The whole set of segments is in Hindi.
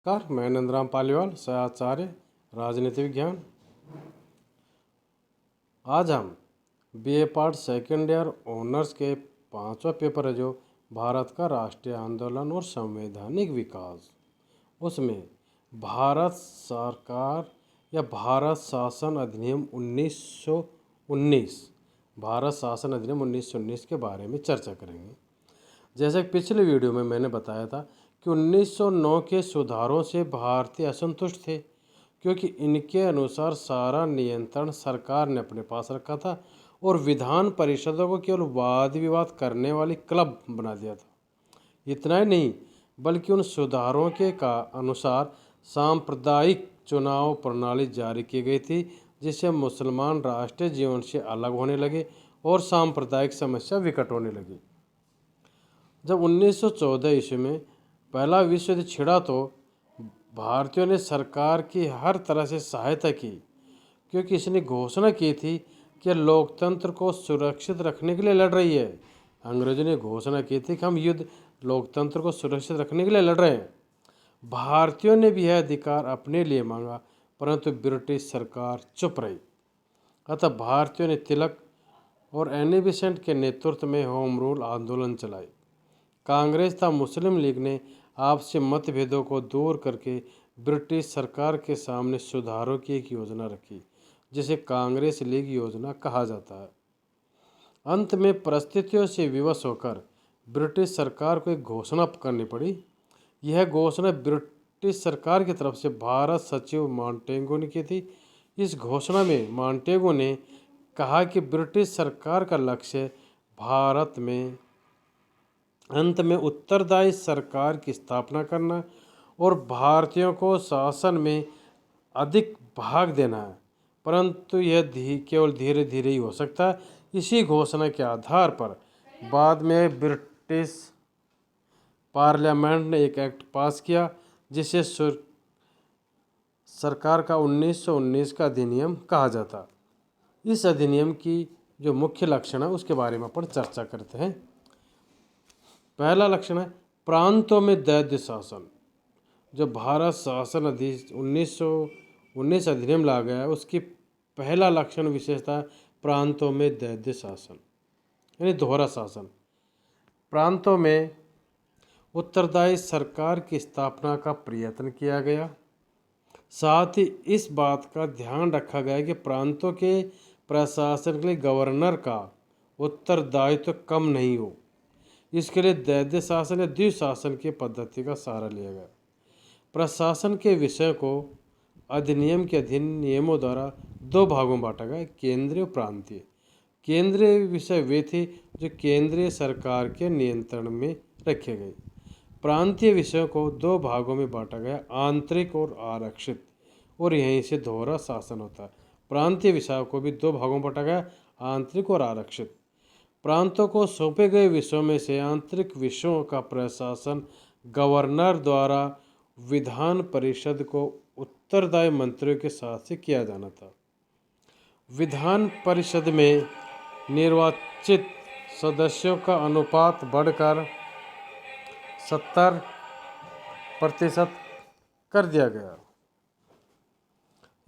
नमस्कार, मैं नंदराम पालीवाल, सहआचार्य राजनीति विज्ञान। आज हम BA part second year honours के 5वां पेपर है, जो भारत का राष्ट्रीय आंदोलन और संवैधानिक विकास, उसमें भारत सरकार या भारत शासन अधिनियम 1919 भारत शासन अधिनियम 1919 के बारे में चर्चा करेंगे। जैसे पिछले वीडियो में मैंने बताया था कि 1909 के सुधारों से भारतीय असंतुष्ट थे, क्योंकि इनके अनुसार सारा नियंत्रण सरकार ने अपने पास रखा था और विधान परिषदों को केवल वाद विवाद करने वाली क्लब बना दिया था। इतना ही नहीं, बल्कि उन सुधारों के का अनुसार सांप्रदायिक चुनाव प्रणाली जारी की गई थी, जिससे मुसलमान राष्ट्रीय जीवन से अलग होने लगे और सांप्रदायिक समस्या विकट होने लगी। जब 1914 ईस्वी में पहला विश्व युद्ध छिड़ा तो भारतीयों ने सरकार की हर तरह से सहायता की, क्योंकि इसने घोषणा की थी कि लोकतंत्र को सुरक्षित रखने के लिए लड़ रही है। अंग्रेजों ने घोषणा की थी कि हम युद्ध लोकतंत्र को सुरक्षित रखने के लिए लड़ रहे हैं। भारतीयों ने भी यह अधिकार अपने लिए मांगा, परंतु ब्रिटिश सरकार चुप रही। अतः भारतीयों ने तिलक और एनी बेसेंट के नेतृत्व में होम रूल आंदोलन चलाई। कांग्रेस तथा मुस्लिम लीग ने आपसी मतभेदों को दूर करके ब्रिटिश सरकार के सामने सुधारों की एक योजना रखी, जिसे कांग्रेस लीग योजना कहा जाता है। अंत में परिस्थितियों से विवश होकर ब्रिटिश सरकार को एक घोषणा करनी पड़ी। यह घोषणा ब्रिटिश सरकार की तरफ से भारत सचिव मॉन्टेगू ने की थी। इस घोषणा में मॉन्टेगू ने कहा कि ब्रिटिश सरकार का लक्ष्य भारत में अंत में उत्तरदायी सरकार की स्थापना करना और भारतीयों को शासन में अधिक भाग देना है, परंतु यह केवल धीरे धीरे ही हो सकता है। इसी घोषणा के आधार पर बाद में ब्रिटिश पार्लियामेंट ने एक एक्ट पास किया, जिसे सरकार का 1919 का अधिनियम कहा जाता। इस अधिनियम की जो मुख्य लक्षण है उसके बारे में अपन चर्चा करते हैं। पहला लक्षण है प्रांतों में दैद्य शासन। जो भारत शासन अधिनियम 1919 अधिनियम ला गया है, उसकी पहला लक्षण विशेषता प्रांतों में दैद्य शासन, यानी दोहरा शासन। प्रांतों में उत्तरदायी सरकार की स्थापना का प्रयत्न किया गया। साथ ही इस बात का ध्यान रखा गया कि प्रांतों के प्रशासन के लिए गवर्नर का उत्तरदायित्व कम नहीं हो। इसके लिए दैद्य शासन या द्विशासन की पद्धति का सहारा लिया गया। प्रशासन के विषय को अधिनियम के अधीन नियमों द्वारा दो भागों में बांटा गया, केंद्रीय और प्रांतीय। केंद्रीय विषय वे थे जो केंद्रीय सरकार के नियंत्रण में रखे गए। प्रांतीय विषयों को दो भागों में बांटा गया, आंतरिक और आरक्षित, और यहीं से दोहरा शासन होता है। प्रांतीय विषयों को भी दो भागों में बांटा गया, आंतरिक और आरक्षित। प्रांतों को सौंपे गए विषयों में से आंतरिक विषयों का प्रशासन गवर्नर द्वारा विधान परिषद को उत्तरदायी मंत्रियों के साथ से किया जाना था। विधान परिषद में निर्वाचित सदस्यों का अनुपात बढ़कर 70% कर दिया गया।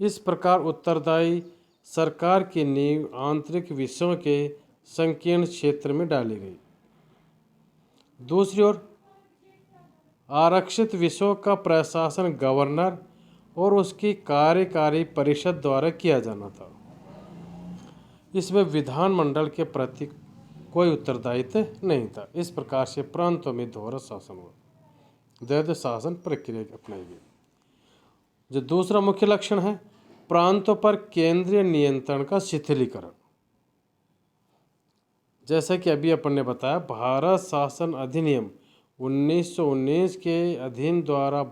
इस प्रकार उत्तरदायी सरकार की नींव आंतरिक विषयों के संकीर्ण क्षेत्र में डाली गई। दूसरी ओर आरक्षित विषयों का प्रशासन गवर्नर और उसकी कार्यकारी परिषद द्वारा किया जाना था। इसमें विधानमंडल के प्रति कोई उत्तरदायित्व नहीं था। इस प्रकार से प्रांतों में दोहरा शासन हुआ, द्वैध शासन प्रक्रिया अपनाई गई। जो दूसरा मुख्य लक्षण है प्रांतों पर केंद्रीय नियंत्रण का शिथिलीकरण। जैसा कि अभी अपन ने बताया, भारत शासन अधिनियम 1919 के अधीन द्वारा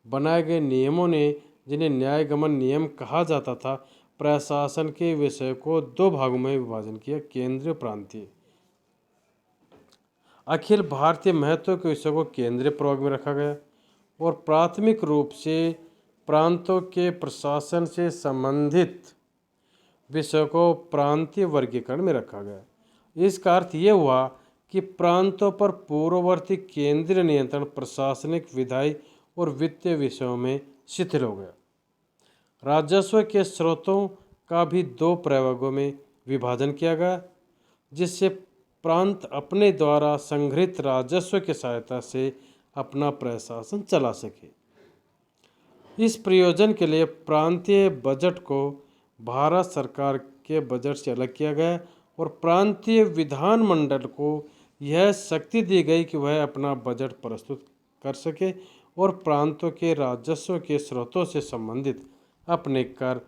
बनाए गए नियमों ने, जिन्हें न्यायगमन नियम कहा जाता था, प्रशासन के विषय को दो भागों में विभाजन किया, केंद्रीय और प्रांतीय। अखिल भारतीय महत्व के विषयों को केंद्रीय प्रभाग में रखा गया और प्राथमिक रूप से प्रांतों के प्रशासन से संबंधित विषयों को प्रांतीय वर्गीकरण में रखा गया। इसका अर्थ ये हुआ कि प्रांतों पर पूर्ववर्ती केंद्रीय नियंत्रण प्रशासनिक, विधायी और वित्तीय विषयों में शिथिल हो गया। राजस्व के स्रोतों का भी 2 प्रभागों में विभाजन किया गया, जिससे प्रांत अपने द्वारा संग्रहित राजस्व की सहायता से अपना प्रशासन चला सके। इस प्रयोजन के लिए प्रांतीय बजट को भारत सरकार के बजट से अलग किया गया और प्रांतीय विधानमंडल को यह शक्ति दी गई कि वह अपना बजट प्रस्तुत कर सके और प्रांतों के राजस्व के स्रोतों से संबंधित अपने कर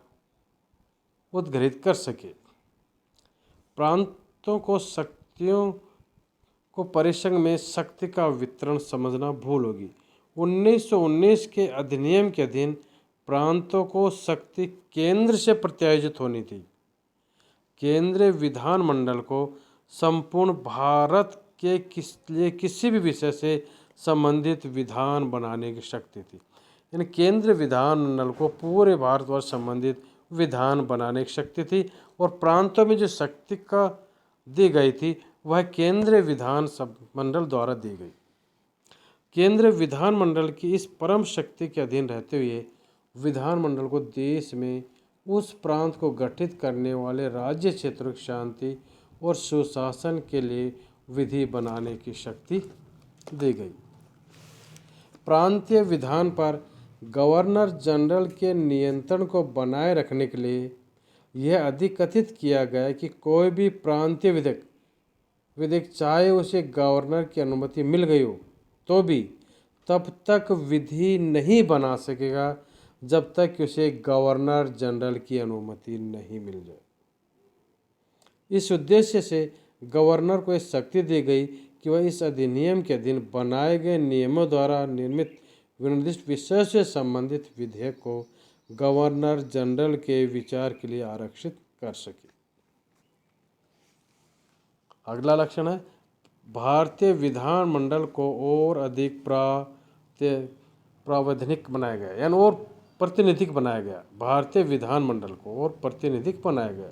उद्घाटित कर सके। प्रांतों को शक्तियों को परिसंघ में शक्ति का वितरण समझना भूल होगी। 1919 के अधिनियम के अधीन प्रांतों को शक्ति केंद्र से प्रत्यायोजित होनी थी। केंद्रीय विधानमंडल को संपूर्ण भारत के लिए किसी भी विषय से संबंधित विधान बनाने की शक्ति थी। यानी केंद्रीय विधानमंडल को पूरे भारतवर्ष संबंधित विधान बनाने की शक्ति थी और प्रांतों में जो शक्ति का दी गई थी वह केंद्रीय विधान मंडल द्वारा दी गई। केंद्रीय विधानमंडल की इस परम शक्ति के अधीन रहते हुए विधानमंडल को देश में उस प्रांत को गठित करने वाले राज्य क्षेत्रों की शांति और सुशासन के लिए विधि बनाने की शक्ति दी गई। प्रांतीय विधान पर गवर्नर जनरल के नियंत्रण को बनाए रखने के लिए यह अधिकथित किया गया कि कोई भी प्रांतीय विधेयक चाहे उसे गवर्नर की अनुमति मिल गई हो तो भी तब तक विधि नहीं बना सकेगा जब तक कि उसे गवर्नर जनरल की अनुमति नहीं मिल जाए। इस उद्देश्य से गवर्नर को यह शक्ति दी गई कि वह इस अधिनियम के अधीन बनाए गए नियमों द्वारा निर्मित विनिर्दिष्ट विषय से संबंधित विधेयक को गवर्नर जनरल के विचार के लिए आरक्षित कर सके। अगला लक्षण है भारतीय विधानमंडल को और अधिक प्रावधानिक बनाया गया, यानी और प्रातिनिधिक बनाया गया। भारतीय विधानमंडल को और प्रातिनिधिक बनाया गया।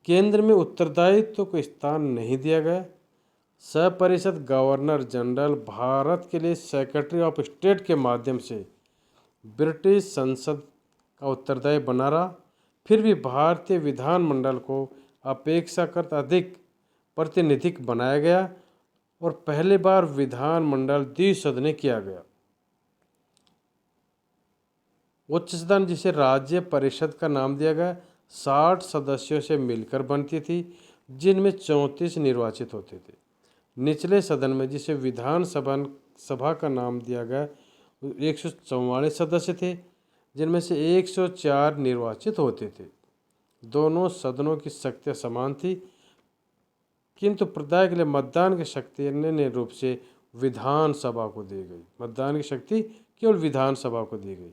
केंद्र में उत्तरदायित्व को स्थान नहीं दिया गया। सपरिषद गवर्नर जनरल भारत के लिए सेक्रेटरी ऑफ स्टेट के माध्यम से ब्रिटिश संसद का उत्तरदायी बना रहा। फिर भी भारतीय विधानमंडल को अपेक्षाकृत अधिक प्रातिनिधिक बनाया गया और पहली बार विधानमंडल द्विसदनीय किया गया। उच्च सदन, जिसे राज्य परिषद का नाम दिया गया, 60 सदस्यों से मिलकर बनती थी, जिनमें 34 निर्वाचित होते थे। निचले सदन में, जिसे विधानसभा का नाम दिया गया, 144 सदस्य थे, जिनमें से 104 निर्वाचित होते थे। दोनों सदनों की शक्तियाँ समान थी, किंतु प्रदाय के लिए मतदान की शक्ति अन्य रूप से विधानसभा को दी गई। मतदान की शक्ति केवल विधानसभा को दी गई।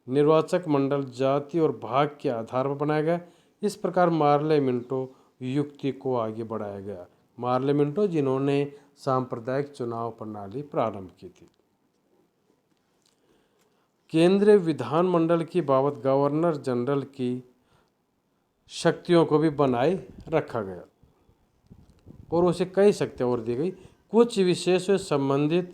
निर्वाचक मंडल जाति और भाग के आधार पर बनाया गया। इस प्रकार मार्ले मिंटो युक्ति को आगे बढ़ाया गया। मार्ले मिंटो जिन्होंने सांप्रदायिक चुनाव प्रणाली प्रारंभ की थी। केंद्रीय विधानमंडल की बाबत गवर्नर जनरल की शक्तियों को भी बनाए रखा गया और उसे कई शक्तियाँ और दी गई। कुछ विशेष संबंधित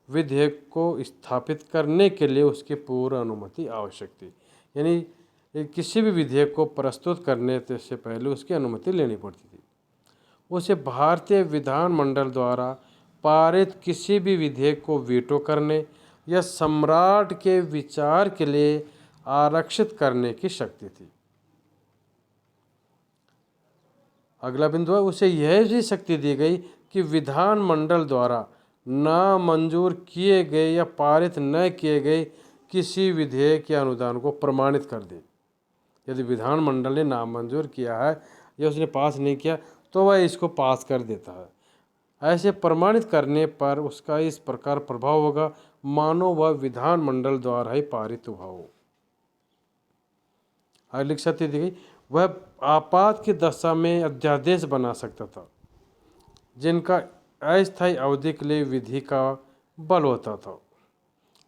विधेयक को स्थापित करने के लिए उसकी पूर्व अनुमति आवश्यक थी। यानी किसी भी विधेयक को प्रस्तुत करने से पहले उसकी अनुमति लेनी पड़ती थी। उसे भारतीय विधानमंडल द्वारा पारित किसी भी विधेयक को वीटो करने या सम्राट के विचार के लिए आरक्षित करने की शक्ति थी। अगला बिंदु है, उसे यह भी शक्ति दी गई कि विधानमंडल द्वारा नामंजूर किए गए या पारित न किए गए किसी विधेयक या अनुदान को प्रमाणित कर दे। यदि विधानमंडल ने नामंजूर किया है या उसने पास नहीं किया तो वह इसको पास कर देता है। ऐसे प्रमाणित करने पर उसका इस प्रकार प्रभाव होगा मानो वह विधानमंडल द्वारा ही पारित हुआ हो। अगली शक्ति दी गई, वह आपात की दशा में अध्यादेश बना सकता था जिनका अस्थायी अवधि के लिए विधि का बल होता था।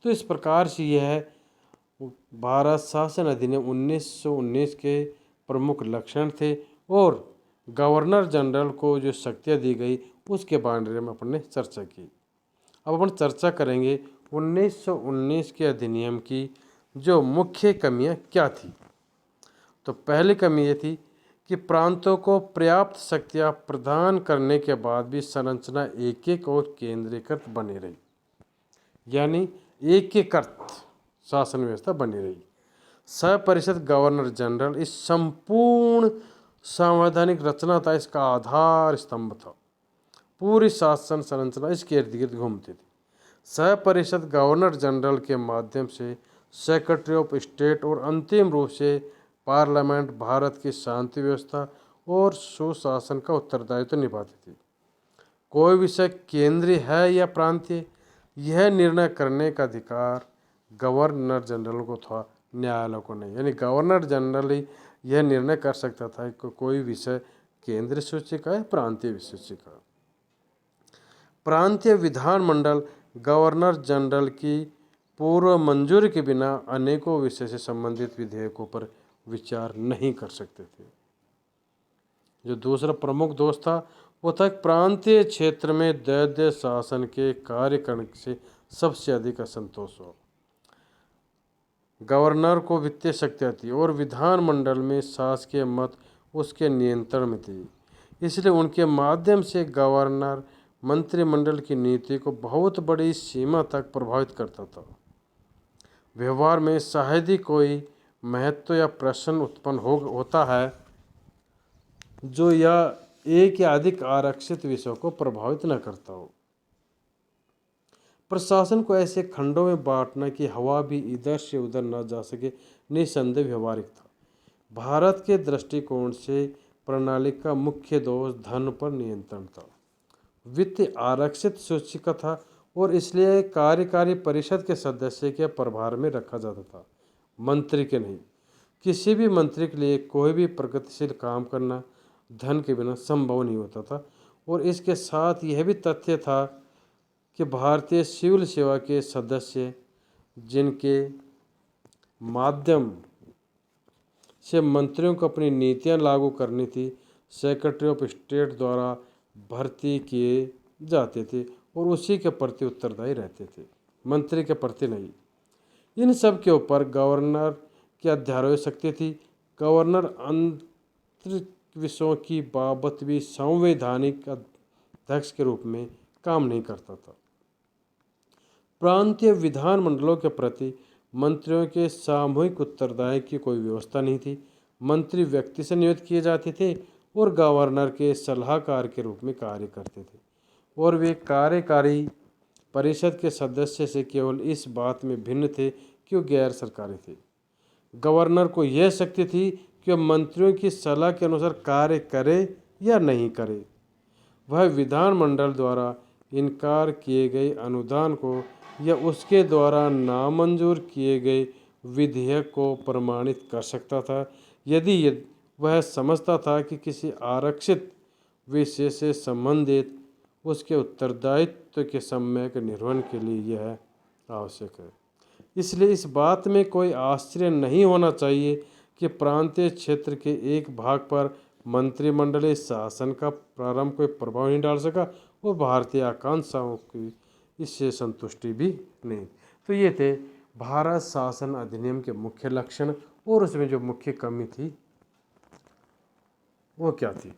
तो इस प्रकार से यह भारत शासन अधिनियम 1919 के प्रमुख लक्षण थे और गवर्नर जनरल को जो शक्तियाँ दी गई उसके बारे में अपन ने चर्चा की। अब अपन चर्चा करेंगे 1919 के अधिनियम की जो मुख्य कमियां क्या थी? तो पहली कमी ये थी कि प्रांतों को पर्याप्त शक्तियां प्रदान करने के बाद भी संरचना एक और केंद्रीकृत बनी रही, यानी एकीकृत शासन व्यवस्था बनी रही। सपरिषद गवर्नर जनरल इस संपूर्ण संवैधानिक रचना था, इसका आधार स्तंभ था। पूरी शासन संरचना इसके इर्द गिर्द घूमती थी। सपरिषद गवर्नर जनरल के माध्यम से सेक्रेटरी ऑफ स्टेट और अंतिम रूप से पार्लियामेंट भारत की शांति व्यवस्था और सुशासन का उत्तरदायित्व निभाती थी। कोई विषय केंद्रीय है या प्रांतीय, यह निर्णय करने का अधिकार गवर्नर जनरल को था, न्यायालय को नहीं। यानी गवर्नर जनरल ही यह निर्णय कर सकता था कि कोई विषय केंद्रीय सूची का है, प्रांतीय सूची का। प्रांतीय विधानमंडल गवर्नर जनरल की पूर्व मंजूरी के बिना अनेकों विषय से संबंधित विधेयकों पर विचार नहीं कर सकते थे। जो दूसरा प्रमुख दोष था वो था प्रांतीय क्षेत्र में द्वैध शासन के कार्य करने से सबसे अधिक असंतोष हो। गवर्नर को वित्तीय शक्तियाँ थी और विधानमंडल में शासकीय मत उसके नियंत्रण में थी, इसलिए उनके माध्यम से गवर्नर मंत्रिमंडल की नीति को बहुत बड़ी सीमा तक प्रभावित करता था। व्यवहार में शायद ही कोई महत्व या प्रश्न उत्पन्न होता है जो या एक या अधिक आरक्षित विषयों को प्रभावित न करता हो। प्रशासन को ऐसे खंडों में बांटना कि हवा भी इधर से उधर न जा सके निसंदेह व्यवहारिक था। भारत के दृष्टिकोण से प्रणाली का मुख्य दोष धन पर नियंत्रण था। वित्त आरक्षित सूची का था और इसलिए कार्यकारी परिषद के सदस्य के प्रभार में रखा जाता था, मंत्री के नहीं। किसी भी मंत्री के लिए कोई भी प्रगतिशील काम करना धन के बिना संभव नहीं होता था। और इसके साथ यह भी तथ्य था कि भारतीय सिविल सेवा के सदस्य जिनके माध्यम से मंत्रियों को अपनी नीतियां लागू करनी थी, सेक्रेटरी ऑफ स्टेट द्वारा भर्ती किए जाते थे और उसी के प्रति उत्तरदायी रहते थे, मंत्री के प्रति नहीं। इन सब के ऊपर गवर्नर की अध्यारोह शक्ति थी। गवर्नर आंतरिक विषयों की बाबत भी संवैधानिक अध्यक्ष के रूप में काम नहीं करता था। प्रांतीय विधानमंडलों के प्रति मंत्रियों के सामूहिक उत्तरदायी की कोई व्यवस्था नहीं थी। मंत्री व्यक्ति से नियुक्त किए जाते थे और गवर्नर के सलाहकार के रूप में कार्य करते थे और वे कार्यकारी परिषद के सदस्य से केवल इस बात में भिन्न थे कि वो गैर सरकारी थे। गवर्नर को यह शक्ति थी कि वह मंत्रियों की सलाह के अनुसार कार्य करे या नहीं करे। वह विधानमंडल द्वारा इनकार किए गए अनुदान को या उसके द्वारा नामंजूर किए गए विधेयक को प्रमाणित कर सकता था यदि वह समझता था कि किसी आरक्षित विषय से संबंधित उसके उत्तरदायित्व के सम्यक निर्वहन के लिए यह आवश्यक है। इसलिए इस बात में कोई आश्चर्य नहीं होना चाहिए कि प्रांतीय क्षेत्र के एक भाग पर मंत्रिमंडलीय शासन का प्रारंभ कोई प्रभाव नहीं डाल सका और भारतीय आकांक्षाओं की इससे संतुष्टि भी नहीं। तो ये थे भारत शासन अधिनियम के मुख्य लक्षण और उसमें जो मुख्य कमी थी वो क्या थी।